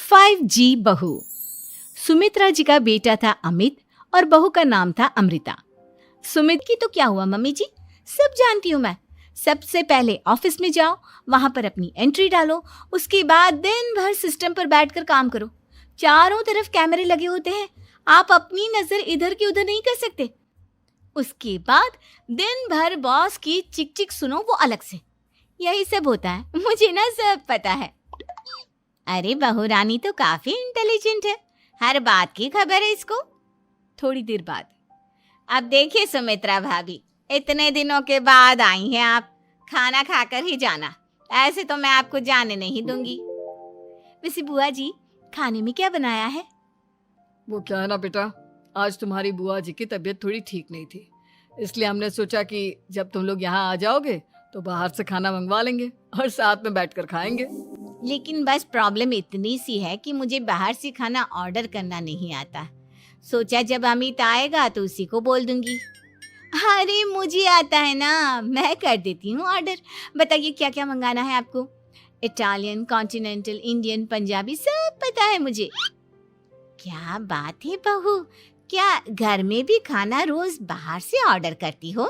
5G बहू। सुमित्रा जी का बेटा था अमित और बहू का नाम था अमृता। सुमित की तो क्या हुआ मम्मी जी, सब जानती हूँ मैं। सबसे पहले ऑफिस में जाओ, वहां पर अपनी एंट्री डालो, उसके बाद दिन भर सिस्टम पर बैठकर काम करो। चारों तरफ कैमरे लगे होते हैं, आप अपनी नजर इधर की उधर नहीं कर सकते। उसके बाद दिन भर बॉस की चिक चिक सुनो, वो अलग से। यही सब होता है, मुझे ना सब पता है। अरे बहू रानी तो काफी इंटेलिजेंट है, हर बात की खबर है इसको। थोड़ी देर बाद, अब देखिए सुमित्रा भाभी, इतने दिनों के बाद आई हैं आप, खाना खाकर ही जाना, ऐसे तो मैं आपको जाने नहीं दूंगी। वैसे बुआ जी, खाने में क्या बनाया है? वो क्या है ना बेटा, आज तुम्हारी बुआ जी की तबीयत थोड़ी ठीक नहीं थी, इसलिए हमने सोचा कि जब तुम लोग यहाँ आ जाओगे तो बाहर से खाना मंगवा लेंगे और साथ में बैठकर खाएंगे। लेकिन बस प्रॉब्लम इतनी सी है कि मुझे बाहर से खाना ऑर्डर करना नहीं आता। सोचा जब अमित आएगा तो उसी को बोल दूंगी। अरे मुझे आता है ना, मैं कर देती हूँ ऑर्डर। बताइए क्या क्या मंगाना है आपको? इटालियन, कॉन्टिनेंटल, इंडियन, पंजाबी, सब पता है मुझे। क्या बात है बहू, क्या घर में भी खाना रोज बाहर से ऑर्डर करती हो?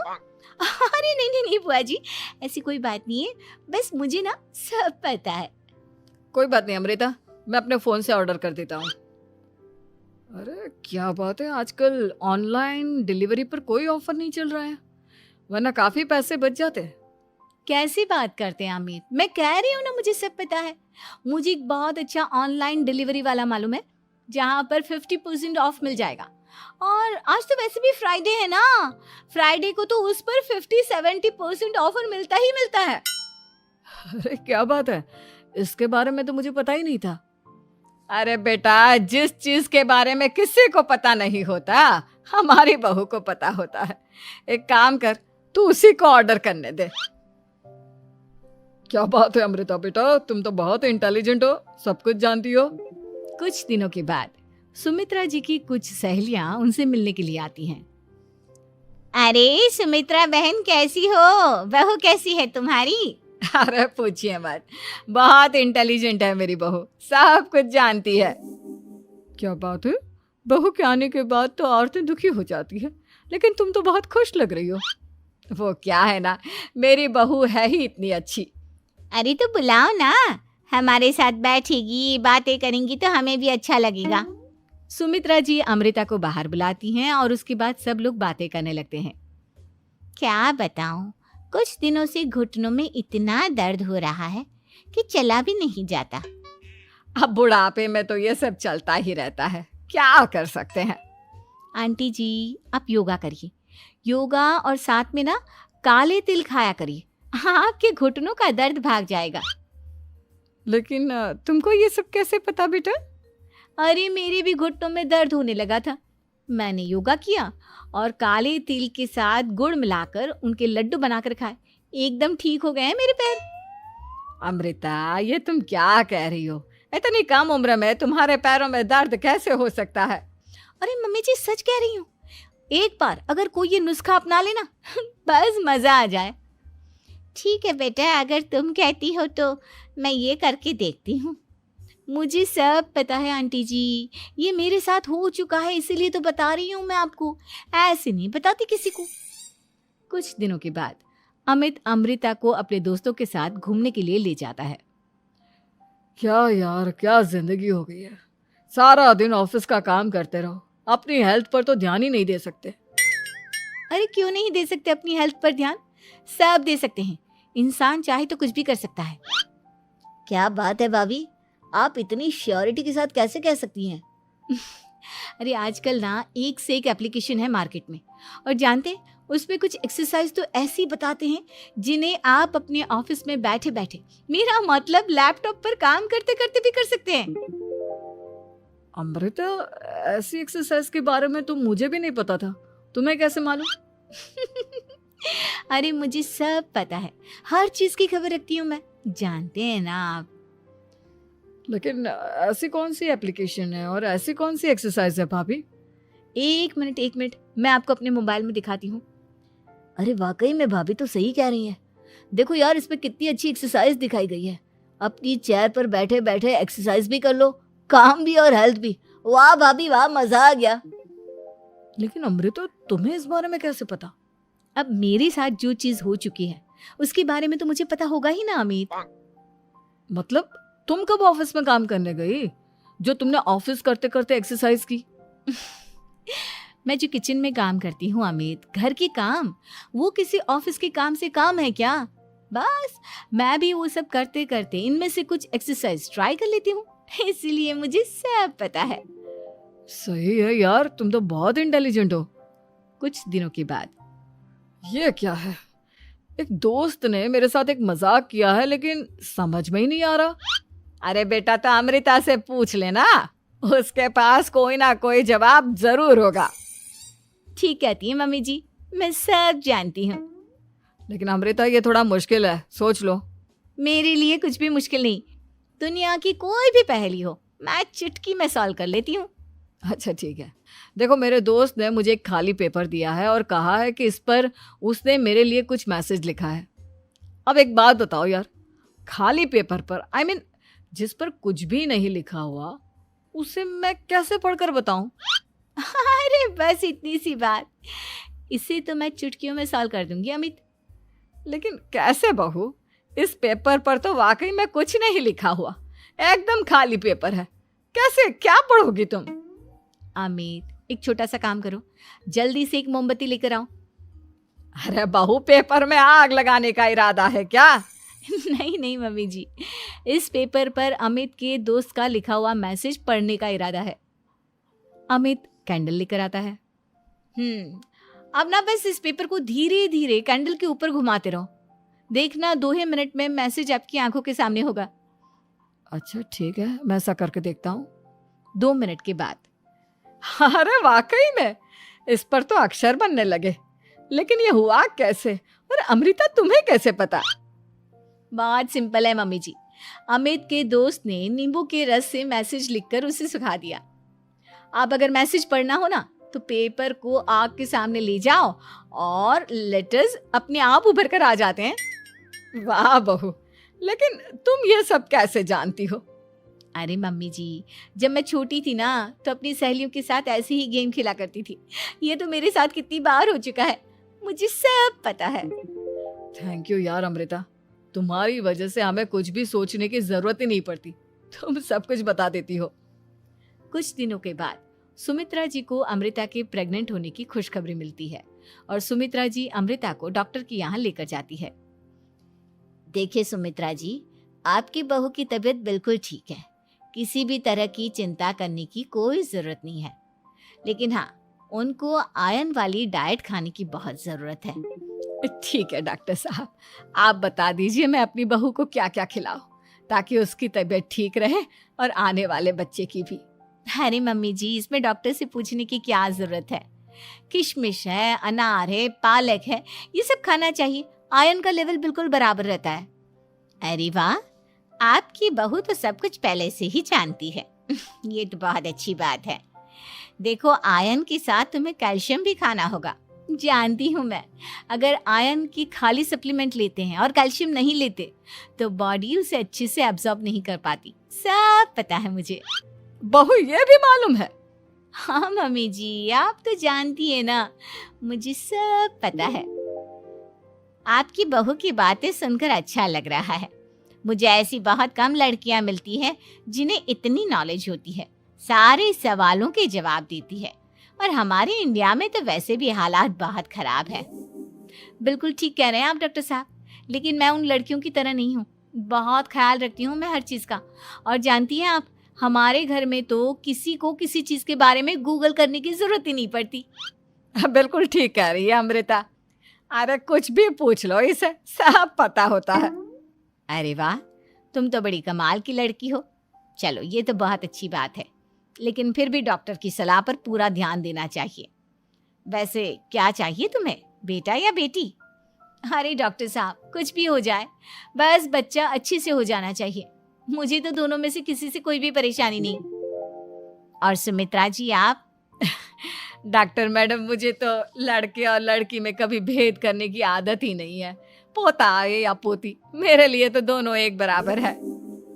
अरे नहीं नहीं नहीं बुआ जी, ऐसी कोई बात नहीं है, बस मुझे ना सब पता है। कोई बात नहीं अमृता, मैं अपने फोन से ऑर्डर कर देता हूँ। अरे क्या बात है, आजकल ऑनलाइन डिलीवरी पर कोई ऑफर नहीं चल रहा है, वरना काफी पैसे बच जाते। कैसी बात करते हैं अमित, मैं कह रही हूँ ना मुझे सब पता है। मुझे एक बहुत अच्छा ऑनलाइन डिलीवरी वाला मालूम है, जहाँ पर 50% ऑफ मिल जाएगा। और आज तो वैसे भी फ्राइडे है ना, फ्राइडे को तो उस पर 50-70% ऑफर मिलता ही मिलता है। अरे क्या बात है, इसके बारे में तो मुझे पता ही नहीं था। अरे बेटा, जिस चीज के बारे में किसी को पता नहीं होता, हमारी बहू को पता होता है। एक काम कर, तू उसी को ऑर्डर करने दे। क्या बात है अमृता बेटा, तुम तो बहुत इंटेलिजेंट हो, सब कुछ जानती हो। कुछ दिनों के बाद सुमित्रा जी की कुछ सहेलियां उनसे मिलने के लिए आती हैं। अरे सुमित्रा बहन कैसी हो, बहू कैसी है तुम्हारी? अरे पूछिए मत, बहुत इंटेलिजेंट है मेरी बहू, सब कुछ जानती है। क्या बात है, बहू के आने के बाद तो औरतें दुखी हो जाती है, लेकिन तुम तो बहुत खुश लग रही हो। वो क्या है ना, मेरी बहू है ही इतनी अच्छी। अरे तो बुलाओ ना, हमारे साथ बैठेगी, बातें करेंगी तो हमें भी अच्छा लगेगा। सुमित्रा जी अमृता को बाहर बुलाती हैं और उसके बाद सब लोग बातें करने लगते हैं। क्या बताऊं, कुछ दिनों से घुटनों में इतना दर्द हो रहा है कि चला भी नहीं जाता। अब बुढ़ापे में तो ये सब चलता ही रहता है, क्या कर सकते हैं। आंटी जी आप योगा करिए, योगा और साथ में ना काले तिल खाया करिए, आपके घुटनों का दर्द भाग जाएगा। लेकिन तुमको ये सब कैसे पता बेटा? अरे मेरे भी घुटनों में दर्द होने लगा था, मैंने योगा किया और काले तिल के साथ गुड़ मिलाकर उनके लड्डू बनाकर खाए, एकदम ठीक हो गए हैं मेरे पैर। अमृता, ये तुम क्या कह रही हो? इतनी कम उम्र में तुम्हारे पैरों में दर्द कैसे हो सकता है? अरे मम्मी जी सच कह रही हूँ, एक बार अगर कोई ये नुस्खा अपना लेना बस मजा आ जाए। ठीक है बेटा, अगर तुम कहती हो तो मैं ये करके देखती हूँ। मुझे सब पता है आंटी जी, ये मेरे साथ हो चुका है, इसीलिए तो बता रही हूँ मैं आपको, ऐसे नहीं बताती किसी को। कुछ दिनों के बाद अमित अमृता को अपने दोस्तों के साथ घूमने के लिए ले जाता है। क्या यार, क्या जिंदगी हो गई है, सारा दिन ऑफिस का काम करते रहो, अपनी हेल्थ पर तो ध्यान ही नहीं दे सकते। अरे क्यों नहीं दे सकते अपनी हेल्थ पर ध्यान, सब दे सकते हैं, इंसान चाहे तो कुछ भी कर सकता है। क्या बात है भाभी, आप इतनी श्योरिटी के साथ कैसे कह सकती हैं? अरे आजकल ना एक से एक एप्लीकेशन है मार्केट में, और जानते हैं उसमें कुछ एक्सरसाइज तो ऐसी बताते हैं जिन्हें आप अपने ऑफिस में बैठे बैठे, मेरा मतलब लैपटॉप पर काम करते करते भी कर सकते हैं। अमृता, ऐसी एक्सरसाइज के बारे में तो मुझे भी नहीं पता था, तुम्हें कैसे मालूम? अरे मुझे सब पता है, हर चीज की खबर रखती हूँ मैं, जानते हैं ना आप। लेकिन ऐसी कौन सी एप्लीकेशन है और ऐसी कौन सी एक्सरसाइज है भाभी? एक मिनट, मैं आपको अपने मोबाइल में दिखाती हूँ। अरे वाकई में भाभी तो सही कह रही हैं, देखो यार इस पे कितनी अच्छी एक्सरसाइज दिखाई गई है। अपनी चेयर पर बैठे बैठे एक्सरसाइज भी कर लो काम भी और हेल्थ भी। वाह भाभी वाह, मजा आ गया। लेकिन अमृता, तुम्हें इस बारे में कैसे पता? अब मेरे साथ जो चीज हो चुकी है उसके बारे में तो मुझे पता होगा ही ना अमित। मतलब तुम कब ऑफिस में काम करने गई जो तुमने ऑफिस करते करते एक्सरसाइज की? मैं जो किचन में काम करती हूँ अमित, घर के काम, वो किसी ऑफिस के काम से काम है क्या? बस मैं भी वो सब करते करते इनमें से कुछ एक्सरसाइज ट्राई कर लेती हूँ, इसीलिए मुझे सब पता है। सही है यार, तुम तो बहुत इंटेलिजेंट हो। कुछ दिनों के बाद, ये क्या है? एक दोस्त ने मेरे साथ एक मजाक किया है लेकिन समझ में ही नहीं आ रहा। अरे बेटा, तो अमृता से पूछ लेना, उसके पास कोई ना कोई जवाब जरूर होगा। ठीक कहती है मम्मी जी, मैं सब जानती हूँ। लेकिन अमृता, ये थोड़ा मुश्किल है, सोच लो। मेरे लिए कुछ भी मुश्किल नहीं, दुनिया की कोई भी पहेली हो मैं चुटकी में सॉल्व कर लेती हूँ। अच्छा ठीक है, देखो मेरे दोस्त ने मुझे एक खाली पेपर दिया है और कहा है कि इस पर उसने मेरे लिए कुछ मैसेज लिखा है। अब एक बात बताओ यार, खाली पेपर पर, आई मीन जिस पर कुछ भी नहीं लिखा हुआ, उसे मैं कैसे पढ़कर बताऊं? अरे बस इतनी सी बात, इसे तो मैं चुटकियों में सॉल्व कर दूंगी अमित। लेकिन कैसे बहू? इस पेपर पर तो वाकई में कुछ नहीं लिखा हुआ, एकदम खाली पेपर है, कैसे, क्या पढ़ोगी तुम? अमित, एक छोटा सा काम करो, जल्दी से एक मोमबत्ती लेकर आओ। अरे बहू, पेपर में आग लगाने का इरादा है क्या? नहीं नहीं मम्मी जी, इस पेपर पर अमित के दोस्त का लिखा हुआ मैसेज पढ़ने का इरादा है। अमित कैंडल लेकर आता है। अब ना बस इस पेपर को धीरे धीरे कैंडल के ऊपर घुमाते रहो, देखना 2 ही मिनट में मैसेज आपकी आंखों के सामने होगा। अच्छा ठीक है, मैं ऐसा करके देखता हूँ। 2 मिनट के बाद, अरे वाकई में इस पर तो अक्षर बनने लगे, लेकिन ये हुआ कैसे? और अमृता, तुम्हें कैसे पता? बहुत सिंपल है मम्मी जी, अमित के दोस्त ने नींबू के रस से मैसेज लिखकर उसे सुखा दिया। आप अगर मैसेज पढ़ना हो ना तो पेपर को आग के सामने ले जाओ और लेटर्स अपने आप उभर कर आ जाते हैं। वाह बहू, लेकिन तुम ये सब कैसे जानती हो? अरे मम्मी जी, जब मैं छोटी थी ना तो अपनी सहेलियों के साथ ऐसे ही गेम खेला करती थी। ये तो मेरे साथ कितनी बार हो चुका है, मुझे सब पता है। थैंक यू यार अमृता, तुम्हारी वजह से हमें कुछ भी सोचने की जरूरत ही नहीं पड़ती, तुम सब कुछ बता देती हो। कुछ दिनों के बाद सुमित्रा जी को अमृता के प्रेग्नेंट होने की खुशखबरी मिलती है और सुमित्रा जी अमृता को डॉक्टर के यहाँ लेकर जाती है। देखिए सुमित्रा जी, आपकी बहू की तबीयत बिल्कुल ठीक है, किसी भी तरह की चिंता करने की कोई जरूरत नहीं है, लेकिन हाँ, उनको आयरन वाली डाइट खाने की बहुत जरूरत है। ठीक है डॉक्टर साहब, आप बता दीजिए मैं अपनी बहू को क्या क्या खिलाऊं ताकि उसकी तबीयत ठीक रहे और आने वाले बच्चे की भी। अरे मम्मी जी, इसमें डॉक्टर से पूछने की क्या जरूरत है, किशमिश है, अनार है, पालक है, ये सब खाना चाहिए, आयरन का लेवल बिल्कुल बराबर रहता है। अरे वाह, आपकी बहू तो सब कुछ पहले से ही जानती है। ये तो बहुत अच्छी बात है। देखो, आयरन के साथ तुम्हें कैल्शियम भी खाना होगा। जानती हूँ मैं, अगर आयरन की खाली सप्लीमेंट लेते हैं और कैल्शियम नहीं लेते तो बॉडी उसे अच्छे से एब्जॉर्ब नहीं कर पाती, सब पता है मुझे। बहू, ये भी मालूम है? हाँ मम्मी जी, आप तो जानती है ना, मुझे सब पता है। आपकी बहू की बातें सुनकर अच्छा लग रहा है। मुझे ऐसी बहुत कम लड़कियां मिलती हैं जिन्हें इतनी नॉलेज होती है, सारे सवालों के जवाब देती है, और हमारे इंडिया में तो वैसे भी हालात बहुत खराब है। बिल्कुल ठीक कह रहे हैं आप डॉक्टर साहब, लेकिन मैं उन लड़कियों की तरह नहीं हूँ, बहुत ख्याल रखती हूँ मैं हर चीज़ का। और जानती हैं आप, हमारे घर में तो किसी को किसी चीज़ के बारे में गूगल करने की जरूरत ही नहीं पड़ती। बिल्कुल ठीक कह रही है अमृता, अरे कुछ भी पूछ लो, इसे सब पता होता है। अरे वाह, तुम तो बड़ी कमाल की लड़की हो। चलो, ये तो बहुत अच्छी बात है, लेकिन फिर भी डॉक्टर की सलाह पर पूरा ध्यान देना चाहिए। वैसे क्या चाहिए तुम्हें, बेटा या बेटी? अरे डॉक्टर साहब, कुछ भी हो जाए, बस बच्चा अच्छे से हो जाना चाहिए। मुझे तो दोनों में से किसी से कोई भी परेशानी नहीं। और सुमित्रा जी, आप? डॉक्टर मैडम, मुझे तो लड़के और लड़की में कभी भेद करने की आदत ही नहीं है, पोता आए या पोती, मेरे लिए तो दोनों एक बराबर है।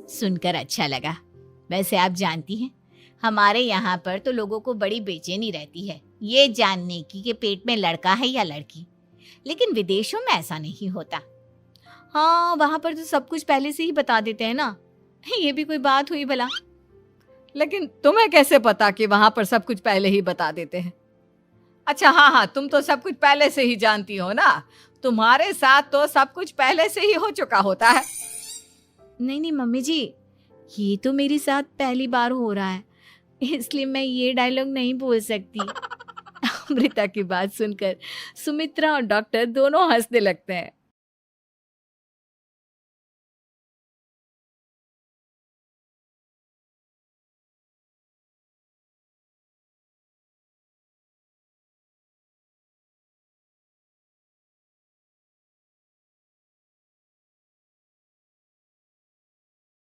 सुनकर अच्छा लगा। वैसे आप जानती हैं, हमारे यहाँ पर तो लोगों को बड़ी बेचैनी रहती है ये जानने की कि पेट में लड़का है या लड़की, लेकिन विदेशों में ऐसा नहीं होता। हाँ, वहाँ पर तो सब कुछ पहले से ही बता देते हैं ना। ये भी कोई बात हुई भला? लेकिन तुम्हें कैसे पता कि वहाँ पर सब कुछ पहले ही बता देते हैं? अच्छा हाँ हाँ, तुम तो सब कुछ पहले से ही जानती हो ना, तुम्हारे साथ तो सब कुछ पहले से ही हो चुका होता है। नहीं नहीं मम्मी जी, ये तो मेरे साथ पहली बार हो रहा है, इसलिए मैं ये डायलॉग नहीं बोल सकती। अमृता की बात सुनकर सुमित्रा और डॉक्टर दोनों हंसने लगते हैं।